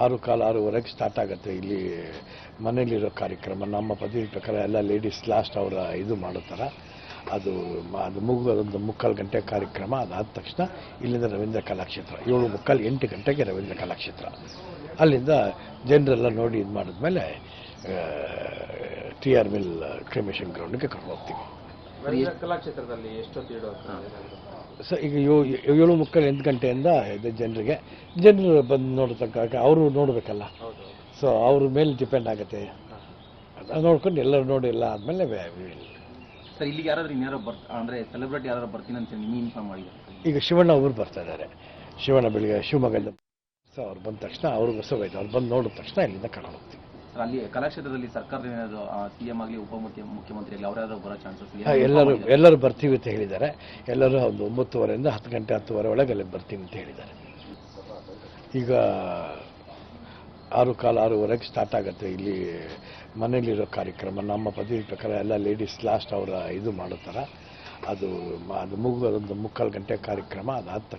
6:15 start ಆಗುತ್ತೆ. ಇಲ್ಲಿ ಮನೇಲಿರೋ ಕಾರ್ಯಕ್ರಮ ನಮ್ಮ ಪದ್ಧತಿ ಪ್ರಕಾರ ಎಲ್ಲ ಲೇಡೀಸ್ ಲಾಸ್ಟ್ ಅವರ ಇದು ಮಾಡೋ ಥರ ಅದು ಮುಗಿದೊಂದು 3:15 ಗಂಟೆ ಕಾರ್ಯಕ್ರಮ. ಅದಾದ ತಕ್ಷಣ ಇಲ್ಲಿಂದ ರವೀಂದ್ರ ಕಲಾಕ್ಷೇತ್ರ 7:45 8 ಗಂಟೆಗೆ ರವೀಂದ್ರ ಕಲಾಕ್ಷೇತ್ರ. ಅಲ್ಲಿಂದ ಜನರೆಲ್ಲ ನೋಡಿ ಇದು ಮಾಡಿದ್ಮೇಲೆ TR ಮಿಲ್ ಕ್ರಿಮೇಷನ್ ಗ್ರೌಂಡ್ಗೆ ಕರ್ಕೊಂಡು ಹೋಗ್ತೀವಿ. ಕಲಾಕ್ಷೇತ್ರದಲ್ಲಿ ಎಷ್ಟೊತ್ತು ಸರ್ ಈಗ 7:30 8 ಗಂಟೆಯಿಂದ ಜನರು ಬಂದು ನೋಡತಕ್ಕ ಅವರು ನೋಡಬೇಕಲ್ಲ. ಸೊ ಅವ್ರ ಮೇಲೆ ಡಿಪೆಂಡ್ ಆಗುತ್ತೆ. ನೋಡ್ಕೊಂಡು ಎಲ್ಲರೂ ನೋಡಿ ಎಲ್ಲ ಆದಮೇಲೆ ಸರ್ ಇಲ್ಲಿಗೆ ಯಾರಾದ್ರೂ ಇನ್ಯಾರೋ ಅಂದರೆ ಸೆಲೆಬ್ರಿಟಿ ಯಾರು ಬರ್ತೀನಿ ಅಂತ ನೀವು ಇನ್ಫಾರ್ಮ್ ಮಾಡಿದ್ದಾರೆ? ಈಗ ಶಿವಣ್ಣ ಅವರು ಬರ್ತಾ ಇದ್ದಾರೆ. ಶಿವಣ್ಣ ಬೆಳಿಗ್ಗೆ ಶಿವಮೊಗ್ಗದಿಂದ ಸೊ ಅವ್ರು ಬಂದ ತಕ್ಷಣ ಅವ್ರಿಗೆ ಹೊಸವಾಯ್ತು. ಅವ್ರು ಬಂದು ನೋಡಿದ ತಕ್ಷಣ ಇಲ್ಲಿಂದ ಕರ್ಕೊಂಡು ಹೋಗ್ತೀವಿ. ಅಲ್ಲಿ ಕಲಾಕ್ಷೇತ್ರದಲ್ಲಿ ಸರ್ಕಾರದ ಏನಾದರೂ CM ಆಗಲಿ ಮುಖ್ಯಮಂತ್ರಿ ಆಗಲಿ ಅವರಾದ್ರೂ ಬರೋ ಚಾನ್ಸಸ್? ಎಲ್ಲರೂ ಬರ್ತೀವಿ ಅಂತ ಹೇಳಿದ್ದಾರೆ. ಎಲ್ಲರೂ ಒಂದು 9:30ರಿಂದ 10 ಗಂಟೆ 10:30 ಒಳಗೆ ಅಲ್ಲಿ ಬರ್ತೀನಿ ಅಂತ ಹೇಳಿದ್ದಾರೆ. ಈಗ 6:15 ಸ್ಟಾರ್ಟ್ ಆಗುತ್ತೆ. ಇಲ್ಲಿ ಮನೇಲಿರೋ ಕಾರ್ಯಕ್ರಮ ನಮ್ಮ ಪದ್ಧತಿ ಪ್ರಕಾರ ಎಲ್ಲ ಲೇಡೀಸ್ ಲಾಸ್ಟ್ ಅವರ ಇದು ಮಾಡೋ ಥರ ಅದು ಮುಗಿದೊಂದು 3:15 ಗಂಟೆ ಕಾರ್ಯಕ್ರಮ. ಅದಾದ